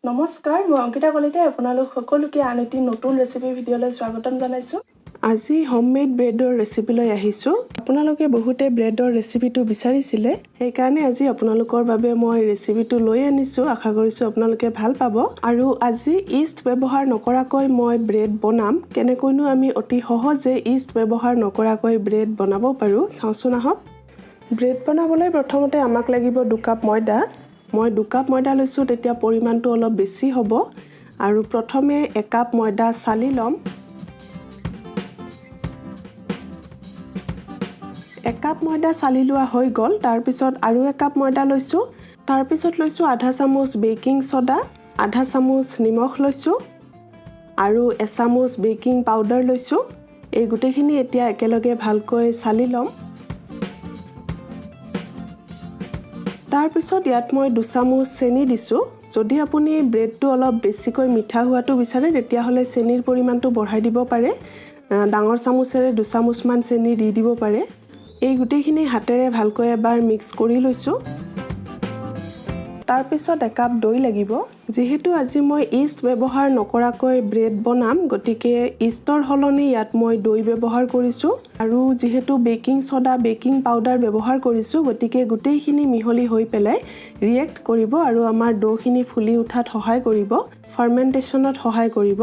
নমস্কাৰ মই অংকিতাকালিতাই আপোনালোক সকলোকে আন এটি নতুন ৰেচিপি ভিডিঅ'লৈ স্বাগতম জনাইছো আজি হোমমেড ব্ৰেডৰ ৰেচিপি লৈ আহিছো আপোনালোকে বহুতে ব্ৰেডৰ ৰেচিপিটো বিচাৰিছিলে সেই কাৰণে আজি আপোনালোকৰ বাবে মই ৰেচিপিটো লৈ আনিছো আশা কৰিছো আপোনালোকে ভাল পাব আৰু আজি ইষ্ট ব্যৱহাৰ নকৰাকৈ মই ব্ৰেড বনাম কেনেকৈনো আমি অতি সহজে ইষ্ট ব্যৱহাৰ নকৰাকৈ ব্ৰেড বনাব পাৰো চাওচোন আহক ব্ৰেড বনাবলৈ প্ৰথমতে আমাক লাগিব 2 কাপ ময়দা মই 2 কাপ ময়দা লৈছো তেতিয়া পৰিমাণটো অলপ বেছি হ'ব আৰু প্ৰথমে 1 কাপ ময়দা চালি লম 1 কাপ ময়দা চালি লোৱা হৈ গল তাৰ পিছত আৰু 1 কাপ ময়দা লৈছো তাৰ পিছত লৈছো আধা চামুচ বেকিং সোডা আধা চামুচ নিমখ লৈছো আৰু 1 চামুচ বেকিং পাউডাৰ লৈছো এই গুটেখিনি এতিয়া একেলগে ভালকৈ চালি লম তাৰ পিছত ইয়াত মই 2 চামুচ চেনি দিছো যদি আপুনি ব্ৰেডটো অলপ বেছিকৈ মিঠা হোৱাটো বিচাৰে তেতিয়া হলে চেনিৰ পৰিমাণটো বঢ়াই দিব পাৰে ডাঙৰ চামুচেৰে 2 চামুচ মান চেনি দি দিব পাৰে এই গুটেখিনি হাতেৰে ভালকৈ এবাৰ মিক্স কৰি লৈছো তাৰ পিছত 1 কাপ দৈ লাগিব যেহেতু আজি মই ইষ্ট ব্যৱহাৰ নকৰাকৈ ব্ৰেড বনাম গতিকে ইষ্টৰ হলনি ইয়াত মই দৈ ব্যৱহাৰ কৰিছো আৰু যেহেতু বেকিং সোডা বেকিং পাউডাৰ ব্যৱহাৰ কৰিছো গতিকে গুটেইখিনি মিহলি হৈ পেলাই ৰিএক্ট কৰিব আৰু আমাৰ দৈখিনি ফুলি উঠাত সহায় কৰিব ফাৰ্মেন্টেশনত সহায় কৰিব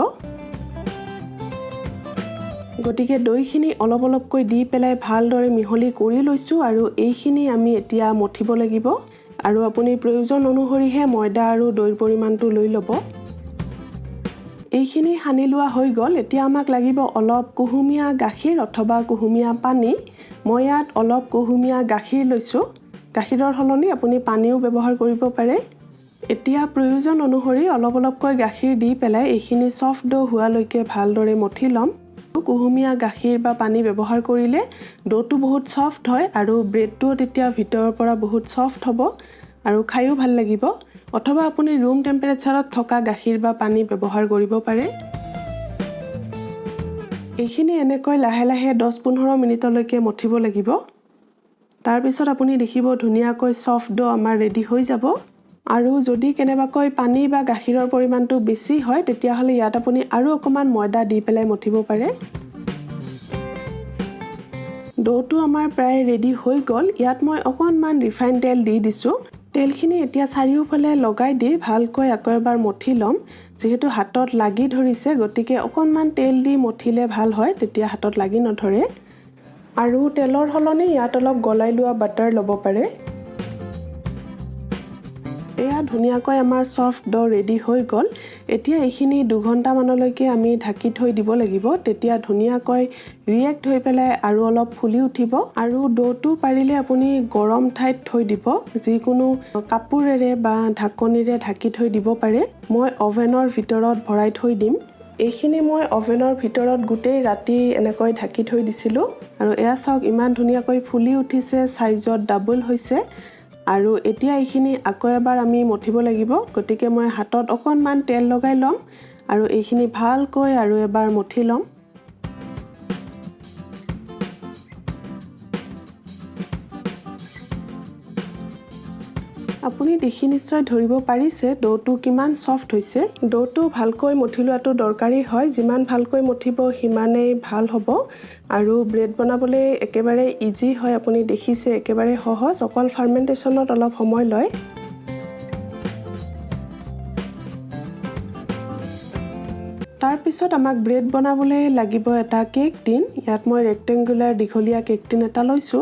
গতিকে দৈখিনি অলপ অলপকৈ দি পেলাই ভালদৰে মিহলি কৰি লৈছো আৰু এইখিনি আমি এতিয়া মঠিব লাগিব আৰু আপুনি প্ৰয়োজন অনুসৰিহে ময়দা আৰু দৈৰ পৰিমাণটো লৈ ল'ব এইখিনি হানি লোৱা হৈ গল এতিয়া আমাক লাগিব অলপ কুহুমিয়া গাখীৰ অথবা কুহুমিয়া পানী মই ইয়াত অলপ কুহুমিয়া গাখীৰ লৈছো গাখীৰৰ হলনি আপুনি পানীও ব্যৱহাৰ কৰিব পাৰে এতিয়া প্ৰয়োজন অনুসৰি অলপ অলপকৈ গাখীৰ দি পেলাই এইখিনি সফট ডো হোৱালৈকে ভালদৰে মঠি লম কুহুমিয়া গাখীৰ বা পানী ব্যৱহাৰ কৰিলে ডোটো বহুত সফট হয় আৰু ব্ৰেডটো তেতিয়া ভিতৰৰ পৰা বহুত সফট হ'ব আৰু খাইও ভাল লাগিব অথবা আপুনি ৰুম টেম্পাৰেচাৰত থকা গাখীৰ বা পানী ব্যৱহাৰ কৰিব পাৰে এইখিনি এনেকৈ লাহে লাহে 10-15 মিনিটলৈকে মঠিব লাগিব তাৰ পিছত আপুনি দেখিব ধুনীয়াকৈ সফট ডো আমাৰ ৰেডি হৈ যাব আৰু যদি কেনেবাকৈ পানী বা গাখীৰৰ পৰিমাণটো বেছি হয় তেতিয়া হলে ইয়াত আপুনি আৰু অকমান ময়দা দি পেলাই মঠিব পাৰে ডোটো আমাৰ প্ৰায় ৰেডি হৈ গল ইয়াত মই অকনমান ৰিফাইন তেল দি দিছো তেলখিনি এতিয়া চাৰিওফালে লগাই দি ভালকৈ আকৌ এবাৰ মঠি লম যেহেতু হাতত লাগি ধৰিছে গতিকে অকনমান তেল দি মঠিলে ভাল হয় তেতিয়া হাতত লাগি নধৰে আৰু তেলৰ হলনি ইয়াত অলপ গলাই লোৱা বাটাৰ ল'ব পাৰে এয়া ধুনীয়াকৈ আমাৰ সফট ডো ৰেডি হৈ গল এতিয়া এইখিনি 2 ঘণ্টা মানলৈকে আমি ঢাকি থৈ দিব লাগিব তেতিয়া ধুনীয়াকৈ ৰিএক্ট হৈ পেলাই আৰু অলপ ফুলি উঠিব আৰু ডোটো পাৰিলে আপুনি গৰম ঠাইত থৈ দিব যিকোনো কাপোৰেৰে বা ঢাকনিৰে ঢাকি থৈ দিব পাৰে মই ওভেনৰ ভিতৰত ভৰাই থৈ দিম এইখিনি মই ওভেনৰ ভিতৰত গোটেই ৰাতি এনেকৈ ঢাকি থৈ দিছিলো আৰু এয়া চাওক ইমান ধুনীয়াকৈ ফুলি উঠিছে সাইজত ডাবল হৈছে আৰু এতিয়া এইখিনি আকৌ এবাৰ আমি মঠিব লাগিব গতিকে মই হাতত অকনমান তেল লগাই লম আৰু এইখিনি ভালকৈ আৰু এবাৰ মঠি লম আপুনি দেখি নিশ্চয় ধৰিব পাৰিছে ডোটো কিমান সফট হৈছে ডোটো ভালকৈ মঠি লোৱাটো দৰকাৰী হয় যিমান ভালকৈ মঠিব সিমানেই ভাল হ'ব আৰু ব্ৰেড বনাবলৈ একেবাৰে ইজি হয় আপুনি দেখিছে একেবাৰে সহজ অকল ফাৰ্মেন্টেশনত অলপ সময় লয় তাৰ পিছত আমাক ব্ৰেড বনাবলৈ লাগিব এটা কেক টিন ইয়াত মই ৰেক্টেংগুলাৰ দীঘলীয়া কেক টিন এটা লৈছো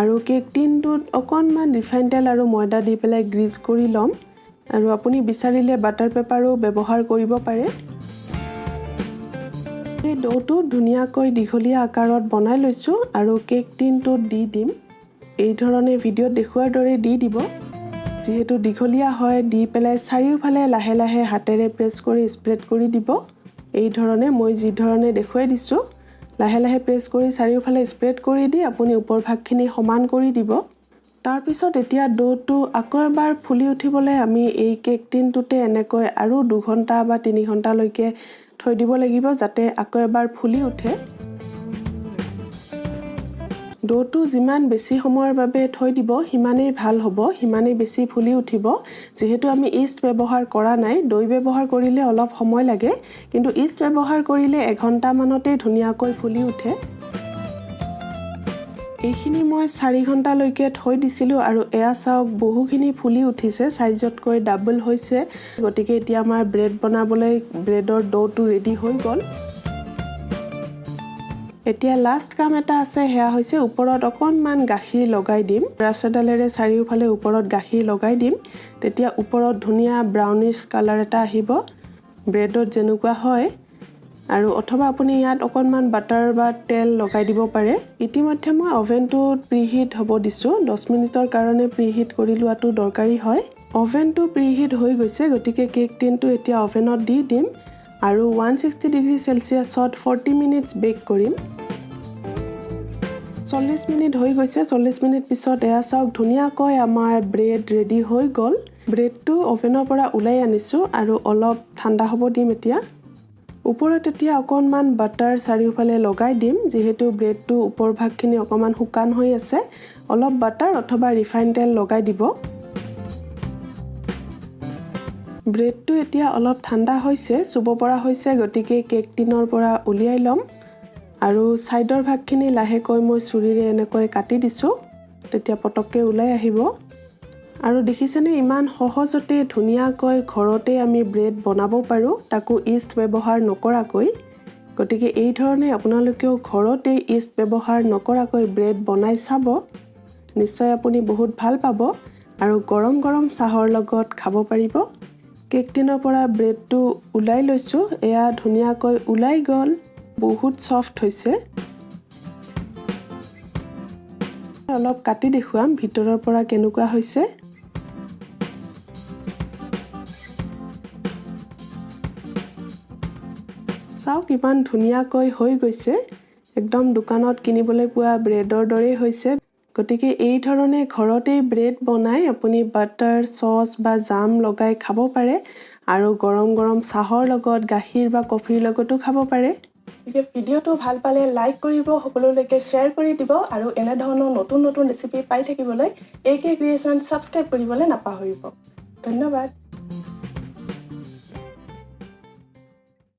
আৰু কেক টিনটোত অকনমান ৰিফাইন তেল আৰু ময়দা দি পেলাই গ্ৰীজ কৰি লম আৰু আপুনি বিচাৰিলে বাটাৰ পেপাৰো ব্যৱহাৰ কৰিব পাৰে এই ডোটো ধুনীয়াকৈ দীঘলীয়া আকাৰত বনাই লৈছো আৰু কেক টিনটোত দি দিম এই ধৰণে ভিডিঅ'ত দেখুৱাৰ দৰে দি দিব যেহেতু দীঘলীয়া হয় দি পেলাই চাৰিওফালে লাহে লাহে হাতেৰে প্ৰেছ কৰি স্প্ৰেড কৰি দিব এই ধৰণে মই যি ধৰণে দেখুৱাই দিছো লাহে লাহে প্ৰেছ কৰি চাৰিওফালে স্প্ৰেড কৰি দি আপুনি ওপৰ ভাগখিনি সমান কৰি দিব তাৰ পিছত এতিয়া ডোটো আকৌ এবাৰ ফুলি উঠিবলৈ আমি এই কেক টিনটোতে এনেকৈ আৰু 2 ঘণ্টা বা 3 ঘণ্টালৈকে থৈ দিব লাগিব যাতে আকৌ এবাৰ ফুলি উঠে ডোটো যিমান বেছি সময়ৰ বাবে থৈ দিব হিমানেই ভাল হ'ব হিমানেই বেছি ফুলি উঠিব যেহেতু আমি ইষ্ট ব্যৱহাৰ কৰা নাই দৈ ব্যৱহাৰ কৰিলে অলপ সময় লাগে কিন্তু ইষ্ট ব্যৱহাৰ কৰিলে 1 ঘণ্টা মানতেই ধুনীয়াকৈ ফুলি উঠে এইখিনি মই 4 ঘণ্টা লৈকে থৈ দিছিলো আৰু এয়া চাওক বহুখিনি ফুলি উঠিছে সাইজতকৈ ডাবল হৈছে গতিকে এতিয়া আমাৰ ব্ৰেড বনাবলৈ ব্ৰেডৰ ডোটো ৰেডি হৈ গল এতিয়া লাষ্ট কাম এটা আছে হেয়া হৈছে ওপৰত অকনমান গাখীৰ লগাই দিম ব্ৰাছডালেৰে চাৰিওফালে ওপৰত গাখীৰ লগাই দিম তেতিয়া ওপৰত ধুনীয়া ব্ৰাউনিশ কালাৰ এটা আহিব ব্ৰেডত যেনেকুৱা হয় আৰু অথবা আপুনি ইয়াত অকনমান বাটাৰ বা তেল লগাই দিব পাৰে ইতিমধ্যে মই ওভেনটো প্ৰিহিট হ'ব দিছো 10 মিনিটৰ কাৰণে প্ৰিহিট কৰি লোৱাটো দৰকাৰী হয় ওভেনটো প্ৰিহিট হৈ গৈছে গতিকে কেক টিনটো এতিয়া ওভেনত দি দিম আৰু 160 ডিগ্ৰী সেলসিয়াছত 40 মিনিটস বেক কৰিম 40 মিনিট হৈ গৈছে 40 মিনিট পিছত এয়া চাওক ধুনীয়াকৈ আমাৰ ব্ৰেড ৰেডি হৈ গল ব্ৰেডটো ওভেনৰ পৰা উলাই আনিছো আৰু অলপ ঠাণ্ডা হ'ব দিম এতিয়া ওপৰত এতিয়া অকনমান বাটাৰ চাৰিওফালে লগাই দিম যেহেতু ব্ৰেডটো ওপৰ ভাগখিনি অকমান শুকান হৈ আছে অলপ বাটাৰ অথবা ৰিফাইন তেল লগাই দিব ব্ৰেডটো এতিয়া অলপ ঠাণ্ডা হৈছে চুব পৰা হৈছে গতিকে কেক টিনৰ পৰা উলিয়াই লম আৰু সাইডৰ ভাগখিনি লাহেকৈ মই চুৰিৰে এনেকৈ কাটি দিছো তেতিয়া পটককে উলাই আহিব আৰু দেখিছেনে ইমান সহজতে ধুনীয়াকৈ ঘৰতে আমি ব্ৰেড বনাব পাৰো তাকো ইষ্ট ব্যৱহাৰ নকৰাকৈ গতিকে এই ধৰণে আপোনালোকেও ঘৰতে ইষ্ট ব্যৱহাৰ নকৰাকৈ ব্ৰেড বনাই চাব নিশ্চয় আপুনি বহুত ভাল পাব আৰু গৰম গৰম চাহৰ লগত খাব পাৰিব কেক টিনৰ পৰা ব্ৰেডটো উলাই লৈছো এয়া ধুনীয়াকৈ উলাই গল বহুত সফট হৈছে অলপ কাটি দেখুৱাম ভিতৰৰ পৰা কেনেকুৱা হৈছে চাওক ইমান ধুনীয়াকৈ হৈ গৈছে একদম দোকানত কিনিবলৈ পোৱা ব্ৰেডৰ দৰে হৈছে গতিকে এই ধৰণে ঘৰতে ব্ৰেড বনাই আপুনি বাটাৰ সস বা জাম লগাই খাব পাৰে আৰু গৰম গৰম চাহৰ লগত গাখীৰ বা কফিৰ লগতো খাব পাৰে ভিডিওটো ভাল পালে লাইক কৰিব সকলোলৈকে শেয়াৰ কৰি দিব আৰু এনে ধৰণৰ নতুন নতুন ৰেচিপি পাই থাকিবলৈ AK ক্ৰিয়েচন সাবস্ক্ৰাইব কৰিবলৈ নাপাহৰিব ধন্যবাদ